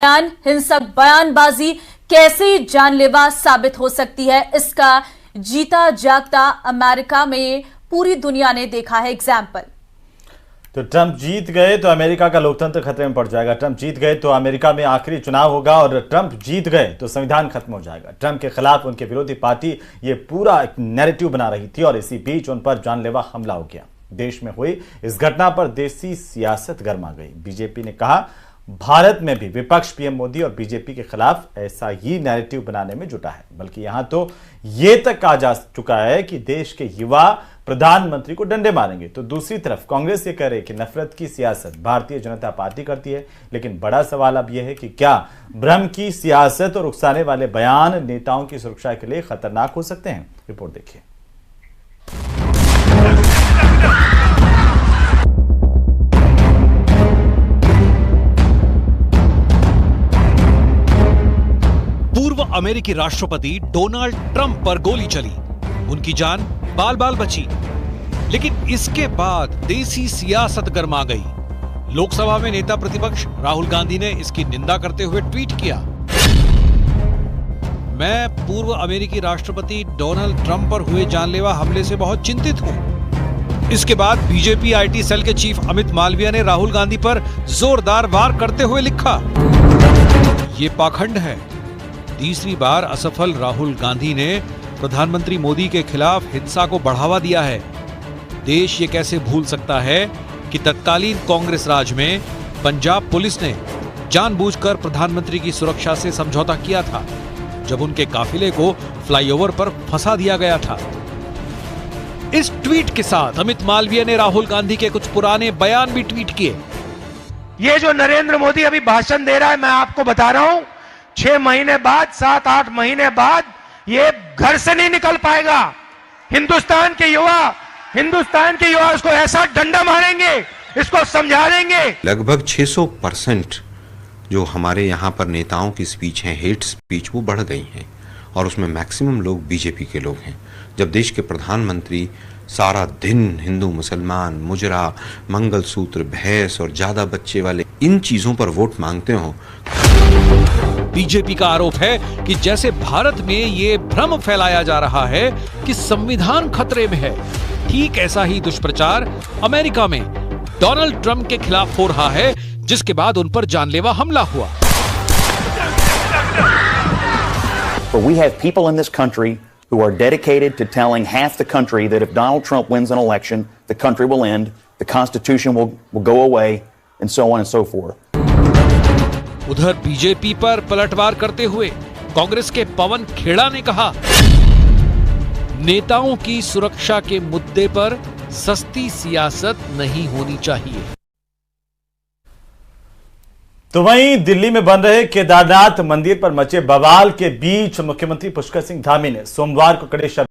बयान, हिंसक बयानबाजी कैसे जानलेवा साबित हो सकती है, इसका जीता जागता अमेरिका में पूरी दुनिया ने देखा है एग्जाम्पल। तो ट्रंप जीत गए तो अमेरिका का लोकतंत्र खतरे में पड़ जाएगा। ट्रंप जीत गए तो अमेरिका में आखिरी चुनाव होगा और ट्रंप जीत गए तो संविधान खत्म हो जाएगा। ट्रंप के खिलाफ उनके विरोधी पार्टी ये पूरा एक नैरेटिव बना रही थी और इसी बीच उन पर जानलेवा हमला हो गया। देश में हुई इस घटना पर देसी सियासत गर्मा गई। बीजेपी ने कहा भारत में भी विपक्ष पीएम मोदी और बीजेपी के खिलाफ ऐसा ही नैरेटिव बनाने में जुटा है, बल्कि यहां तो ये तक कहा जा चुका है कि देश के युवा प्रधानमंत्री को डंडे मारेंगे। तो दूसरी तरफ कांग्रेस ये कह रही है कि नफरत की सियासत भारतीय जनता पार्टी करती है। लेकिन बड़ा सवाल अब यह है कि क्या भ्रम की सियासत और उकसाने वाले बयान नेताओं की सुरक्षा के लिए खतरनाक हो सकते हैं? रिपोर्ट देखिए। पूर्व अमेरिकी राष्ट्रपति डोनाल्ड ट्रंप पर गोली चली, उनकी जान बाल बाल बची। लेकिन इसके बाद देसी सियासत गर्मा गई। लोकसभा में नेता प्रतिपक्ष राहुल गांधी ने इसकी निंदा करते हुए ट्वीट किया, मैं पूर्व अमेरिकी राष्ट्रपति डोनाल्ड ट्रंप पर हुए जानलेवा हमले से बहुत चिंतित हूं। इसके बाद बीजेपी आईटी सेल के चीफ अमित मालविया ने राहुल गांधी पर जोरदार वार करते हुए लिखा, ये पाखंड है। तीसरी बार असफल राहुल गांधी ने प्रधानमंत्री मोदी के खिलाफ हिंसा को बढ़ावा दिया है। देश ये कैसे भूल सकता है कि तत्कालीन कांग्रेस राज में पंजाब पुलिस ने जानबूझकर प्रधानमंत्री की सुरक्षा से समझौता किया था, जब उनके काफिले को फ्लाईओवर पर फंसा दिया गया था। इस ट्वीट के साथ अमित मालवीय ने राहुल गांधी के कुछ पुराने बयान भी ट्वीट किए। ये जो नरेंद्र मोदी अभी भाषण दे रहा है, मैं आपको बता रहा हूं 6 महीने बाद, 7-8 महीने बाद ये घर से नहीं निकल पाएगा। हिंदुस्तान के युवा उसको ऐसा डंडा मारेंगे, इसको समझा देंगे। लगभग 600% जो हमारे यहाँ पर नेताओं की स्पीच है, हेट स्पीच, वो बढ़ गई हैं और उसमें मैक्सिमम लोग बीजेपी के लोग हैं। जब देश के प्रधानमंत्री सारा दिन हिंदू मुसलमान, मुजरा, मंगलसूत्र, भैंस और ज्यादा बच्चे वाले इन चीजों पर वोट मांगते हो। बीजेपी का आरोप है कि जैसे भारत में ये भ्रम फैलाया जा रहा है कि संविधान खतरे में है, ठीक ऐसा ही दुष्प्रचार अमेरिका में डोनाल्ड ट्रंप के खिलाफ हो रहा है, जिसके बाद उन पर जानलेवा हमला हुआ। But we have people in this country who are dedicated to telling half the country that if Donald Trump wins an election, the country will end, the Constitution will go away, and so on and so forth. उधर BJP पर पलटवार करते हुए कांग्रेस के पवन खेड़ा ने कहा, नेताओं की सुरक्षा के मुद्दे पर सस्ती सियासत नहीं होनी चाहिए। तो वहीं दिल्ली में बन रहे केदारनाथ मंदिर पर मचे बवाल के बीच मुख्यमंत्री पुष्कर सिंह धामी ने सोमवार को कड़े शब्द